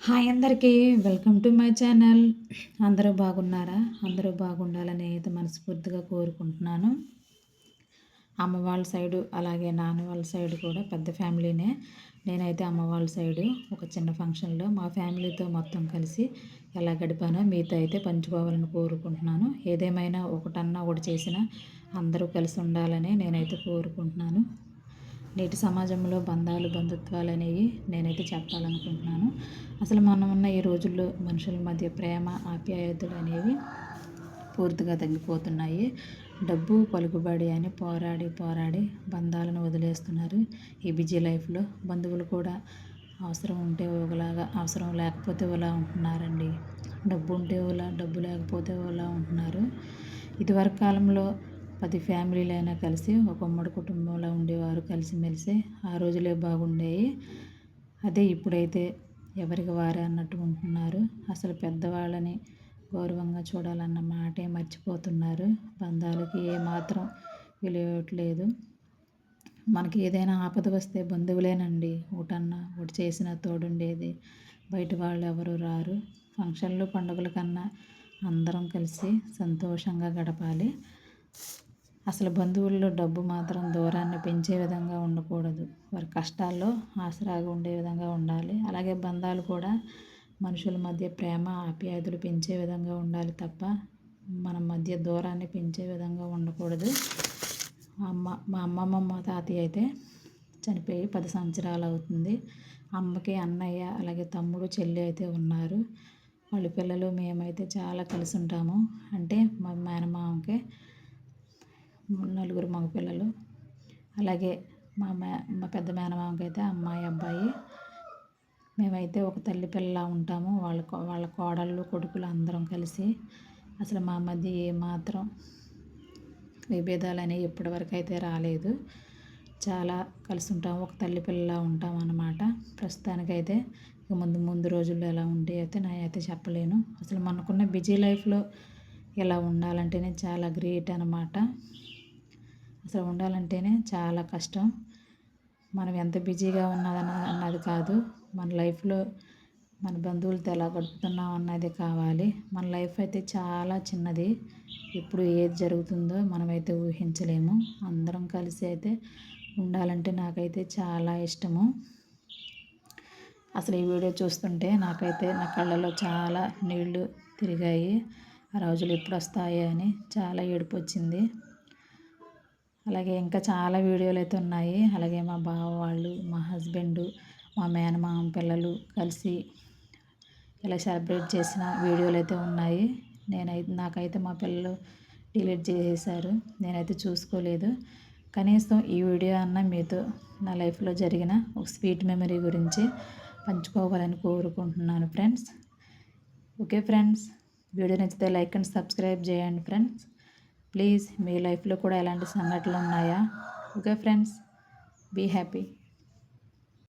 Hi అందరికీ welcome to my channel. అందరూ బాగున్నారా? అందరూ బాగుండాలని అయితే మనస్ఫూర్తిగా కోరుకుంటున్నాను. అమ్మ వాళ్ళ సైడు అలాగే నాన్న వాళ్ళ సైడు కూడా పెద్ద ఫ్యామిలీనే. నేనైతే అమ్మ వాళ్ళ సైడు ఒక చిన్న ఫంక్షన్లో మా ఫ్యామిలీతో మొత్తం కలిసి ఎలా గడిపానో మీతో అయితే పంచుకోవాలని కోరుకుంటున్నాను. ఏదేమైనా ఒకటి చేసినా అందరూ కలిసి ఉండాలని నేనైతే కోరుకుంటున్నాను. నేటి సమాజంలో బంధాలు బంధుత్వాలు అనేవి నేనైతే చెప్పాలనుకుంటున్నాను. అసలు మనం ఉన్న ఈ రోజుల్లో మనుషుల మధ్య ప్రేమ ఆప్యాయతలు అనేవి పూర్తిగా తగ్గిపోతున్నాయి. డబ్బు పలుకుబడి అని పోరాడి బంధాలను వదిలేస్తున్నారు. ఈ బిజీ లైఫ్లో బంధువులు కూడా అవసరం ఉంటే ఒకలాగా, అవసరం లేకపోతే ఒకలా ఉంటున్నారండి. డబ్బు ఉంటే ఒకలా, డబ్బు లేకపోతే ఒకలా ఉంటున్నారు. ఇదివరకు కాలంలో 10 ఫ్యామిలీలైనా కలిసి ఒక ఉమ్మడి కుటుంబంలో ఉండేవారు కలిసిమెలిసి. ఆ రోజులే బాగుండేవి. అదే ఇప్పుడైతే ఎవరికి వారే అన్నట్టు ఉంటున్నారు. అసలు పెద్దవాళ్ళని గౌరవంగా చూడాలన్న మాటే మర్చిపోతున్నారు. బంధాలకి ఏమాత్రం విలువ ఇవ్వట్లేదు. మనకి ఏదైనా ఆపద వస్తే బంధువులేనండి ఒకటి చేసిన తోడుండేది. బయట వాళ్ళు ఎవరు రారు. ఫంక్షన్లు పండుగల కన్నా అందరం కలిసి సంతోషంగా గడపాలి. అసలు బంధువుల్లో డబ్బు మాత్రం దూరాన్ని పెంచే విధంగా ఉండకూడదు. వారి కష్టాల్లో ఆసరాగా ఉండే విధంగా ఉండాలి. అలాగే బంధాలు కూడా మనుషుల మధ్య ప్రేమ ఆప్యాయతలు పెంచే విధంగా ఉండాలి తప్ప మన మధ్య దూరాన్ని పెంచే విధంగా ఉండకూడదు. మా అమ్మమ్మ మా తాతయ్య అయితే చనిపోయి 10 సంవత్సరాలు అవుతుంది. అమ్మకి అన్నయ్య అలాగే తమ్ముడు చెల్లి అయితే ఉన్నారు. వాళ్ళ పిల్లలు మేమైతే చాలా కలిసి ఉంటాము. అంటే మా మేనమామకి 4 మగపిల్లలు. అలాగే మా పెద్ద మేనమామకి అయితే అమ్మాయి అబ్బాయి. మేమైతే ఒక తల్లి పిల్లలా ఉంటాము. వాళ్ళ కోడళ్ళు కొడుకులు అందరం కలిసి. అసలు మా మధ్య ఏమాత్రం విభేదాలు అనేవి ఇప్పటివరకు అయితే రాలేదు. చాలా కలిసి ఉంటాము. ఒక తల్లి పిల్లలా ఉంటాం అన్నమాట. ప్రస్తుతానికైతే ఇక ముందు రోజుల్లో ఎలా ఉంటే అయితే నేనైతే చెప్పలేను. అసలు మనకున్న బిజీ లైఫ్లో ఇలా ఉండాలంటేనే చాలా గ్రేట్ అన్నమాట. అసలు ఉండాలంటేనే చాలా కష్టం. మనం ఎంత బిజీగా అన్నది కాదు, మన లైఫ్లో మన బంధువులతో ఎలా గడుపుతున్నాం అన్నది కావాలి. మన లైఫ్ అయితే చాలా చిన్నది. ఇప్పుడు ఏది జరుగుతుందో మనమైతే ఊహించలేము. అందరం కలిసి అయితే ఉండాలంటే నాకైతే చాలా ఇష్టము. అసలు ఈ వీడియో చూస్తుంటే నాకైతే నా కళ్ళలో చాలా నీళ్లు తిరిగాయి. ఆ రోజులు ఎప్పుడు వస్తాయో అని చాలా ఏడుపు వచ్చింది. అలాగే ఇంకా చాలా వీడియోలు అయితే ఉన్నాయి. అలాగే మా బావ వాళ్ళు, మా హస్బెండు, మా మేనమామ పిల్లలు కలిసి ఇలా సెలబ్రేట్ చేసిన వీడియోలు అయితే ఉన్నాయి. నాకైతే మా పిల్లలు డిలీట్ చేసేసారు. నేనైతే చూసుకోలేదు. కనీసం ఈ వీడియో అన్న మీతో నా లైఫ్లో జరిగిన ఒక స్వీట్ మెమరీ గురించి పంచుకోవాలని కోరుకుంటున్నాను ఫ్రెండ్స్. ఓకే ఫ్రెండ్స్, వీడియో నచ్చితే లైక్ అండ్ సబ్స్క్రైబ్ చేయండి ఫ్రెండ్స్. ప్లీజ్ మీ లైఫ్లో కూడా ఎలాంటి సంఘటనలు ఉన్నాయా? Okay friends, be happy.